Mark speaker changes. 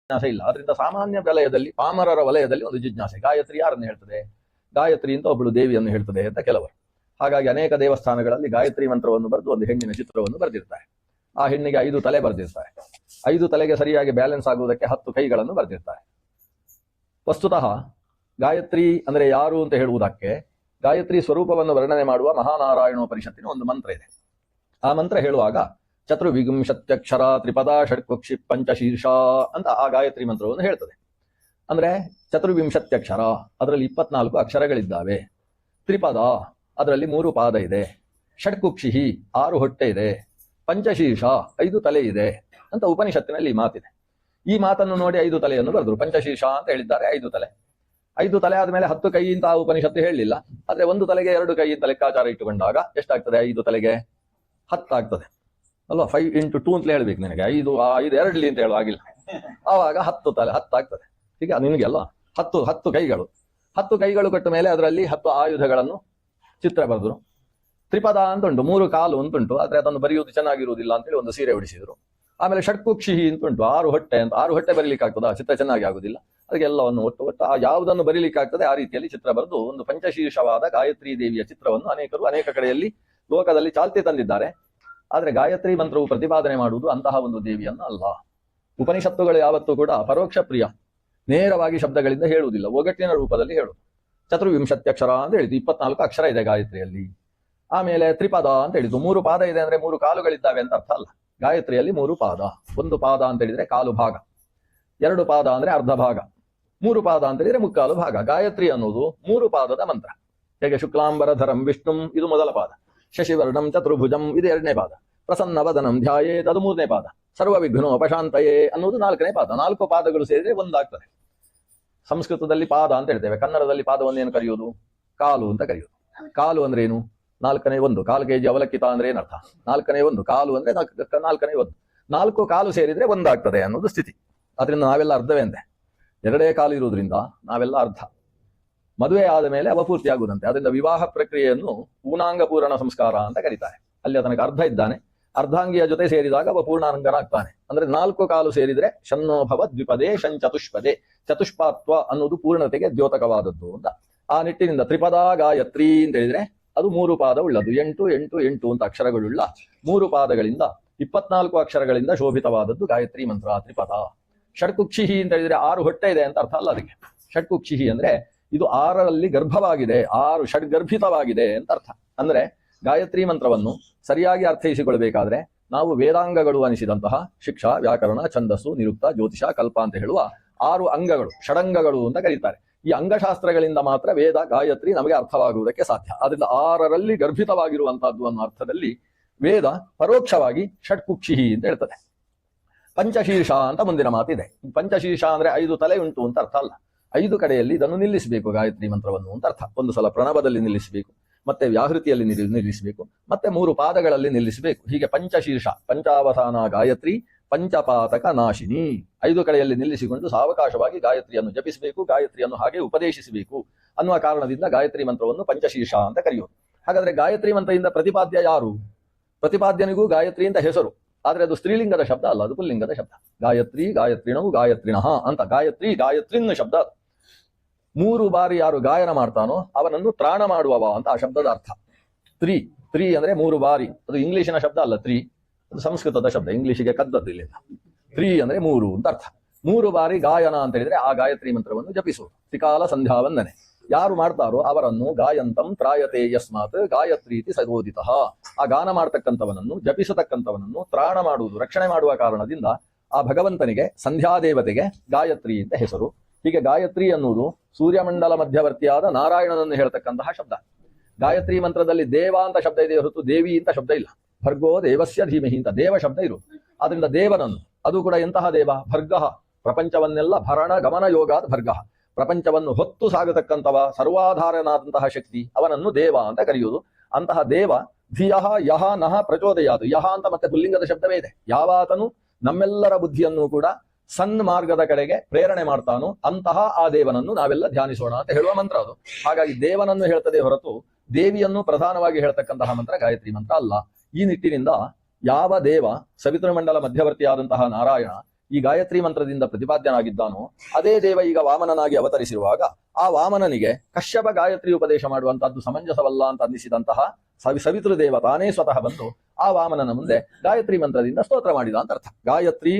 Speaker 1: ಜಿಜ್ಞಾಸೆ ಇಲ್ಲ. ಅದರಿಂದ ಸಾಮಾನ್ಯ ವಲಯದಲ್ಲಿ, ಪಾಮರರ ವಲಯದಲ್ಲಿ ಒಂದು ಜಿಜ್ಞಾಸೆ. ಗಾಯತ್ರಿ ಯಾರನ್ನು ಹೇಳ್ತದೆ? ಗಾಯತ್ರಿ ಅಂತ ಒಬ್ಬಳು ದೇವಿಯನ್ನು ಹೇಳ್ತದೆ ಅಂತ ಕೆಲವರು. ಹಾಗಾಗಿ ಅನೇಕ ದೇವಸ್ಥಾನಗಳಲ್ಲಿ ಗಾಯತ್ರಿ ಮಂತ್ರವನ್ನು ಬರೆದು ಒಂದು ಹೆಣ್ಣಿನ ಚಿತ್ರವನ್ನು ಬರೆದಿರ್ತಾರೆ. ಆ ಹೆಣ್ಣಿಗೆ 5 ತಲೆ ಬರೆದಿರ್ತಾರೆ. 5 ತಲೆಗೆ ಸರಿಯಾಗಿ ಬ್ಯಾಲೆನ್ಸ್ ಆಗುವುದಕ್ಕೆ 10 ಕೈಗಳನ್ನು ಬರೆದಿರ್ತಾರೆ. ವಸ್ತುತಃ ಗಾಯತ್ರಿ ಅಂದ್ರೆ ಯಾರು ಅಂತ ಹೇಳುವುದಕ್ಕೆ ಗಾಯತ್ರಿ ಸ್ವರೂಪವನ್ನು ವರ್ಣನೆ ಮಾಡುವ ಮಹಾನಾರಾಯಣೋಪನಿಷತ್ತಿನ ಒಂದು ಮಂತ್ರ ಇದೆ. ಆ ಮಂತ್ರ ಹೇಳುವಾಗ ಚತುರ್ವಿಂಶತ್ಯಕ್ಷರ ತ್ರಿಪದ ಷಡ್ಕುಕ್ಷಿ ಪಂಚಶೀರ್ಷ ಅಂತ ಆ ಗಾಯತ್ರಿ ಮಂತ್ರವನ್ನು ಹೇಳ್ತದೆ. ಅಂದ್ರೆ ಚತುರ್ವಿಂಶತ್ಯಕ್ಷರ, ಅದರಲ್ಲಿ 24 ಅಕ್ಷರಗಳಿದ್ದಾವೆ. ತ್ರಿಪದ, ಅದರಲ್ಲಿ 3 ಪಾದ ಇದೆ. ಷಡ್ಕುಕ್ಷಿ, 6 ಹೊಟ್ಟೆ ಇದೆ. ಪಂಚಶೀರ್ಷ, 5 ತಲೆ ಇದೆ ಅಂತ ಉಪನಿಷತ್ತಿನಲ್ಲಿ ಈ ಮಾತಿದೆ. ಈ ಮಾತನ್ನು ನೋಡಿ 5 ತಲೆಯನ್ನು ಬರೆದ್ರು. ಪಂಚಶೀರ್ಷ ಅಂತ ಹೇಳಿದ್ದಾರೆ, 5 ತಲೆ. 5 ತಲೆ ಆದ್ಮೇಲೆ 10 ಕೈ ಅಂತ ಆ ಉಪನಿಷತ್ತು ಹೇಳಲಿಲ್ಲ. ಆದ್ರೆ 1 ತಲೆಗೆ 2 ಕೈ ಅಂತ ಲೆಕ್ಕಾಚಾರ ಇಟ್ಟುಕೊಂಡಾಗ ಎಷ್ಟಾಗ್ತದೆ? 5 ತಲೆಗೆ 10 ಆಗ್ತದೆ ಅಲ್ವಾ? 5 × 2 ಅಂತಲೇ ಹೇಳ್ಬೇಕು ನಿನಗೆ. 5 2 ಅಂತ ಹೇಳುವಾಗಿಲ್ಲ. ಆವಾಗ 10 ತಲೆ 10 ಆಗ್ತದೆ. ಈಗ ನಿನಗೆಲ್ಲ 10 ಕೈಗಳು. 10 ಕೈಗಳು ಕೊಟ್ಟ ಮೇಲೆ ಅದರಲ್ಲಿ 10 ಆಯುಧಗಳನ್ನು ಚಿತ್ರ ಬರೆದ್ರು. ತ್ರಿಪದ ಅಂತ ಉಂಟು, 3 ಕಾಲು ಅಂತುಂಟು. ಆದ್ರೆ ಅದನ್ನು ಬರೆಯುವುದು ಚೆನ್ನಾಗಿರುವುದಿಲ್ಲ ಅಂತೇಳಿ ಒಂದು ಸೀರೆ ಉಡಿಸಿದ್ರು. ಆಮೇಲೆ ಷಡ್ಕುಕ್ಷಿ ಅಂತುಂಟು, 6 ಹೊಟ್ಟೆ ಅಂತ. 6 ಹೊಟ್ಟೆ ಬರೀಲಿಕ್ಕೆ ಆಗ್ತದ? ಚಿತ್ರ ಚೆನ್ನಾಗಿ ಆಗುದಿಲ್ಲ. ಅದಕ್ಕೆಲ್ಲವನ್ನು ಒಟ್ಟು ಆ ಯಾವುದನ್ನು ಬರೀಲಿಕ್ಕೆ ಆಗ್ತದೆ ಆ ರೀತಿಯಲ್ಲಿ ಚಿತ್ರ ಬರೆದು ಒಂದು ಪಂಚಶೀರ್ಷವಾದ ಗಾಯತ್ರಿ ದೇವಿಯ ಚಿತ್ರವನ್ನು ಅನೇಕರು ಅನೇಕ ಕಡೆಯಲ್ಲಿ ಲೋಕದಲ್ಲಿ ಚಾಲ್ತಿ ತಂದಿದ್ದಾರೆ. ಆದ್ರೆ ಗಾಯತ್ರಿ ಮಂತ್ರವು ಪ್ರತಿಪಾದನೆ ಮಾಡುವುದು ಅಂತಹ ಒಂದು ದೇವಿಯನ್ನು ಅಲ್ಲ. ಉಪನಿಷತ್ತುಗಳು ಯಾವತ್ತೂ ಕೂಡ ಪರೋಕ್ಷ ಪ್ರಿಯ, ನೇರವಾಗಿ ಶಬ್ದಗಳಿಂದ ಹೇಳುವುದಿಲ್ಲ, ಒಗಟ್ಟಿನ ರೂಪದಲ್ಲಿ ಹೇಳುವುದು. ಚತುರ್ವಿಂಶತ್ಯಕ್ಷರ ಅಂತ ಹೇಳಿದ್ದು, 24 ಅಕ್ಷರ ಇದೆ ಗಾಯತ್ರಿಯಲ್ಲಿ. ಆಮೇಲೆ ತ್ರಿಪದ ಅಂತ ಹೇಳಿದ್ದು, 3 ಪಾದ ಇದೆ ಅಂದ್ರೆ 3 ಕಾಲುಗಳಿದ್ದಾವೆ ಅಂತ ಅರ್ಥ ಅಲ್ಲ. ಗಾಯತ್ರಿಯಲ್ಲಿ 3 ಪಾದ. 1 ಪಾದ ಅಂತ ಹೇಳಿದ್ರೆ ಕಾಲು ಭಾಗ, 2 ಪಾದ ಅಂದ್ರೆ ಅರ್ಧ ಭಾಗ, 3 ಪಾದ ಅಂತ ಹೇಳಿದ್ರೆ ಮುಕ್ಕಾಲು ಭಾಗ. ಗಾಯತ್ರಿ ಅನ್ನೋದು 3 ಪಾದದ ಮಂತ್ರ. ಹೇಗೆ ಶುಕ್ಲಾಂಬರಧರಂ ವಿಷ್ಣುಂ ಇದು ಮೊದಲ ಪಾದ, ಶಶಿವರ್ಣಂ ಚತುರ್ಭುಜಂ ಇದು 2ನೇ ಪಾದ, ಪ್ರಸನ್ನವದನಂ ಧ್ಯಾಯೇತ್ ಅದು 3ನೇ ಪಾದ, ಸರ್ವ ವಿಘ್ನೋಪಶಾಂತಯೇ ಅನ್ನೋದು 4ನೇ ಪಾದ. 4 ಪಾದಗಳು ಸೇರಿದ್ರೆ ಒಂದಾಗ್ತದೆ. ಸಂಸ್ಕೃತದಲ್ಲಿ ಪಾದ ಅಂತ ಹೇಳ್ತೇವೆ, ಕನ್ನಡದಲ್ಲಿ ಪಾದವನ್ನು ಏನು ಕರೆಯುವುದು? ಕಾಲು ಅಂತ ಕರೆಯುವುದು. ಕಾಲು ಅಂದ್ರೆ ಏನು? 4ನೇ 1. 4 kg ಅವಲಕ್ಕಿತ ಅಂದ್ರೆ ಏನರ್ಥ? 4ನೇ 1. ಕಾಲು ಅಂದ್ರೆ 4ನೇ 1. 4 ಕಾಲು ಸೇರಿದ್ರೆ ಒಂದಾಗ್ತದೆ ಅನ್ನೋದು ಸ್ಥಿತಿ. ಅದರಿಂದ ನಾವೆಲ್ಲ ಅರ್ಧವೇ ಅಂತೆ. 2 ಕಾಲು ಇರುವುದರಿಂದ ನಾವೆಲ್ಲ ಅರ್ಧ. ಮದುವೆ ಆದ ಮೇಲೆ ಅವಪೂರ್ತಿ ಆಗುವುದಂತೆ. ಅದರಿಂದ ವಿವಾಹ ಪ್ರಕ್ರಿಯೆಯನ್ನು ಪೂರ್ಣಾಂಗ ಪೂರ್ಣ ಸಂಸ್ಕಾರ ಅಂತ ಕರೀತಾರೆ. ಅಲ್ಲಿ ತನಕ ಅರ್ಧ ಇದ್ದಾನೆ, ಅರ್ಧಾಂಗಿಯ ಜೊತೆ ಸೇರಿದಾಗ ಅವ ಪೂರ್ಣಾಂಗನಾಗ್ತಾನೆ. ಅಂದ್ರೆ 4 ಕಾಲು ಸೇರಿದ್ರೆ ಶನ್ನೋಭವ ದ್ವಿಪದೇ ಶಂಚತುಷ್ಪದೇ, ಚತುಷ್ಪಾತ್ವ ಅನ್ನೋದು ಪೂರ್ಣತೆಗೆ ದ್ಯೋತಕವಾದದ್ದು ಅಂತ. ಆ ನಿಟ್ಟಿನಿಂದ ತ್ರಿಪದಾ ಗಾಯತ್ರಿ ಅಂತ ಹೇಳಿದ್ರೆ ಅದು 3 ಪಾದ ಉಳ್ಳದು. 8 8 8 ಅಂತ ಅಕ್ಷರಗಳುಳ್ಳ 3 ಪಾದಗಳಿಂದ 24 ಅಕ್ಷರಗಳಿಂದ ಶೋಭಿತವಾದದ್ದು ಗಾಯತ್ರಿ ಮಂತ್ರ ತ್ರಿಪದ. ಷಡ್ಕುಕ್ಷಿಹಿ ಅಂತ ಹೇಳಿದ್ರೆ 6 ಹೊಟ್ಟೆ ಇದೆ ಅಂತ ಅರ್ಥ ಅಲ್ಲ ಅದಕ್ಕೆ. ಷಡ್ಕುಕ್ಷಿಹಿ ಅಂದ್ರೆ ಇದು 6ರಲ್ಲಿ ಗರ್ಭವಾಗಿದೆ, 6 ಷಡ್ಗರ್ಭಿತವಾಗಿದೆ ಅಂತ ಅರ್ಥ. ಅಂದ್ರೆ ಗಾಯತ್ರಿ ಮಂತ್ರವನ್ನು ಸರಿಯಾಗಿ ಅರ್ಥೈಸಿಕೊಳ್ಬೇಕಾದ್ರೆ ನಾವು ವೇದಾಂಗಗಳು ಅನಿಸಿದಂತಹ ಶಿಕ್ಷಾ, ವ್ಯಾಕರಣ, ಛಂದಸ್ಸು, ನಿರುಕ್ತ, ಜ್ಯೋತಿಷ, ಕಲ್ಪ ಅಂತ ಹೇಳುವ 6 ಅಂಗಗಳು, ಷಡಂಗಗಳು ಅಂತ ಕರೀತಾರೆ. ಈ ಅಂಗಶಾಸ್ತ್ರಗಳಿಂದ ಮಾತ್ರ ವೇದ ಗಾಯತ್ರಿ ನಮಗೆ ಅರ್ಥವಾಗುವುದಕ್ಕೆ ಸಾಧ್ಯ. ಆದ್ರಿಂದ 6ರಲ್ಲಿ ಗರ್ಭಿತವಾಗಿರುವಂತಹದ್ದು ಅನ್ನೋ ಅರ್ಥದಲ್ಲಿ ವೇದ ಪರೋಕ್ಷವಾಗಿ ಷಡ್ಕುಕ್ಷಿಹಿ ಅಂತ ಹೇಳ್ತದೆ. ಪಂಚಶೀರ್ಷ ಅಂತ ಮುಂದಿನ ಮಾತಿದೆ. ಪಂಚಶೀರ್ಷ ಅಂದ್ರೆ 5 ತಲೆ ಉಂಟು ಅಂತ ಅರ್ಥ ಅಲ್ಲ. 5 ಕಡೆಯಲ್ಲಿ ಇದನ್ನು ನಿಲ್ಲಿಸಬೇಕು ಗಾಯತ್ರಿ ಮಂತ್ರವನ್ನು ಅಂತ ಅರ್ಥ. ಒಂದು ಸಲ ಪ್ರಣವದಲ್ಲಿ ನಿಲ್ಲಿಸಬೇಕು, ಮತ್ತೆ ವ್ಯಾಹೃತಿಯಲ್ಲಿ ನಿಲ್ಲಿಸಬೇಕು, ಮತ್ತೆ 3 ಪಾದಗಳಲ್ಲಿ ನಿಲ್ಲಿಸಬೇಕು. ಹೀಗೆ ಪಂಚಶೀರ್ಷ, ಪಂಚಾವಸಾನ ಗಾಯತ್ರಿ, ಪಂಚಪಾತಕ ನಾಶಿನಿ. 5 ಕಡೆಯಲ್ಲಿ ನಿಲ್ಲಿಸಿಕೊಂಡು ಸಾವಕಾಶವಾಗಿ ಗಾಯತ್ರಿಯನ್ನು ಜಪಿಸಬೇಕು, ಗಾಯತ್ರಿಯನ್ನು ಹಾಗೆ ಉಪದೇಶಿಸಬೇಕು ಅನ್ನುವ ಕಾರಣದಿಂದ ಗಾಯತ್ರಿ ಮಂತ್ರವನ್ನು ಪಂಚಶೀರ್ಷ ಅಂತ ಕರೆಯುವುದು. ಹಾಗಾದ್ರೆ ಗಾಯತ್ರಿ ಮಂತ್ರದಿಂದ ಪ್ರತಿಪಾದ್ಯ ಯಾರು? ಪ್ರತಿಪಾದ್ಯನಿಗೂ ಗಾಯತ್ರಿ ಅಂತ ಹೆಸರು, ಆದ್ರೆ ಅದು ಸ್ತ್ರೀಲಿಂಗದ ಶಬ್ದ ಅಲ್ಲ, ಅದು ಪುಲ್ಲಿಂಗದ ಶಬ್ದ. ಗಾಯತ್ರಿ, ಗಾಯತ್ರಿಣವು, ಗಾಯತ್ರಿಣಃ ಅಂತ. ಗಾಯತ್ರಿ, ಗಾಯತ್ರಿನ್ ಶಬ್ದ. 3 ಬಾರಿ ಯಾರು ಗಾಯನ ಮಾಡ್ತಾನೋ ಅವನನ್ನು ತ್ರಾಣ ಮಾಡುವವ ಅಂತ ಆ ಶಬ್ದದ ಅರ್ಥ. ತ್ರಿ ಅಂದ್ರೆ 3 ಬಾರಿ. ಅದು ಇಂಗ್ಲಿಷಿನ ಶಬ್ದ ಅಲ್ಲ, ತ್ರಿ ಅದು ಸಂಸ್ಕೃತದ ಶಬ್ದ, ಇಂಗ್ಲಿಷಿಗೆ ಕದ್ದದ್ದು ಇಲ್ಲಿಂದ. 3 ಅಂದ್ರೆ 3 ಅಂತ ಅರ್ಥ. 3 ಬಾರಿ ಗಾಯನ ಅಂತ ಹೇಳಿದ್ರೆ ಆ ಗಾಯತ್ರಿ ಮಂತ್ರವನ್ನು ಜಪಿಸುವುದು. ತ್ರಿಕಾಲ ಸಂಧ್ಯಾ ವಂದನೆ ಯಾರು ಮಾಡ್ತಾರೋ ಅವರನ್ನು ಗಾಯಂತಂ ತ್ರಾಯತೆ ಯಸ್ಮಾತ್ ಗಾಯತ್ರೀತಿ ಸಗೋದಿತ. ಆ ಗಾನ ಮಾಡ್ತಕ್ಕಂಥವನನ್ನು, ಜಪಿಸತಕ್ಕಂಥವನನ್ನು ತ್ರಾಣ ಮಾಡುವುದು, ರಕ್ಷಣೆ ಮಾಡುವ ಕಾರಣದಿಂದ ಆ ಭಗವಂತನಿಗೆ, ಸಂಧ್ಯಾದೇವತೆಗೆ ಗಾಯತ್ರಿ ಅಂತ ಹೆಸರು. ಹೀಗೆ ಗಾಯತ್ರಿ ಅನ್ನುವುದು ಸೂರ್ಯಮಂಡಲ ಮಧ್ಯವರ್ತಿಯಾದ ನಾರಾಯಣನನ್ನು ಹೇಳ್ತಕ್ಕಂತಹ ಶಬ್ದ. ಗಾಯತ್ರಿ ಮಂತ್ರದಲ್ಲಿ ದೇವ ಅಂತ ಶಬ್ದ ಇದೆ ಹೊರತು ದೇವಿ ಅಂತ ಶಬ್ದ ಇಲ್ಲ. ಭರ್ಗೋ ದೇವಸ್ಯ ಧೀಮಹಿ ಅಂತ ದೇವ ಶಬ್ದ ಇರು. ಆದ್ರಿಂದ ದೇವನನ್ನು, ಅದು ಕೂಡ ಎಂತಹ ದೇವ? ಭರ್ಗಃ, ಪ್ರಪಂಚವನ್ನೆಲ್ಲ ಭರಣ ಗಮನ ಯೋಗಾತ್ ಭರ್ಗಃ, ಪ್ರಪಂಚವನ್ನು ಹೊತ್ತು ಸಾಗತಕ್ಕಂಥವ, ಸರ್ವಾಧಾರನಾದಂತಹ ಶಕ್ತಿ, ಅವನನ್ನು ದೇವ ಅಂತ ಕರೆಯುವುದು. ಅಂತಹ ದೇವ ಧಿಯಃ ಯಹ ನಹ ಪ್ರಚೋದಯಾದು. ಯಹ ಅಂತ ಮತ್ತೆ ಪುಲ್ಲಿಂಗದ ಶಬ್ದವೇ ಇದೆ. ಯಾವಾತನು ನಮ್ಮೆಲ್ಲರ ಬುದ್ಧಿಯನ್ನು ಕೂಡ ಸನ್ಮಾರ್ಗದ ಕಡೆಗೆ ಪ್ರೇರಣೆ ಮಾಡ್ತಾನೋ ಅಂತಹ ಆ ದೇವನನ್ನು ನಾವೆಲ್ಲ ಧ್ಯಾನಿಸೋಣ ಅಂತ ಹೇಳುವ ಮಂತ್ರ ಅದು. ಹಾಗಾಗಿ ದೇವನನ್ನು ಹೇಳ್ತದೆ ಹೊರತು ದೇವಿಯನ್ನು ಪ್ರಧಾನವಾಗಿ ಹೇಳ್ತಕ್ಕಂತಹ ಮಂತ್ರ ಗಾಯತ್ರಿ ಮಂತ್ರ ಅಲ್ಲ. ಈ ನಿಟ್ಟಿನಿಂದ ಯಾವ ದೇವ ಸವಿತೃಮಂಡಲ ಮಧ್ಯವರ್ತಿಯಾದಂತಹ ನಾರಾಯಣ ಈ ಗಾಯತ್ರಿ ಮಂತ್ರದಿಂದ ಪ್ರತಿಪಾದ್ಯನಾಗಿದ್ದಾನೋ ಅದೇ ದೇವ ಈಗ ವಾಮನನಾಗಿ ಅವತರಿಸಿರುವಾಗ ಆ ವಾಮನನಿಗೆ ಕಶ್ಯಪ ಗಾಯತ್ರಿ ಉಪದೇಶ ಮಾಡುವಂತಹದ್ದು ಸಮಂಜಸವಲ್ಲ ಅಂತ ಅನ್ನಿಸಿದಂತಹ ಸವಿತೃದೇವ ತಾನೇ ಸ್ವತಃ ಬಂದು ಆ ವಾಮನನ ಮುಂದೆ ಗಾಯತ್ರಿ ಮಂತ್ರದಿಂದ ಸ್ತೋತ್ರ ಮಾಡಿದ ಅಂತ ಅರ್ಥ. ಗಾಯತ್ರಿ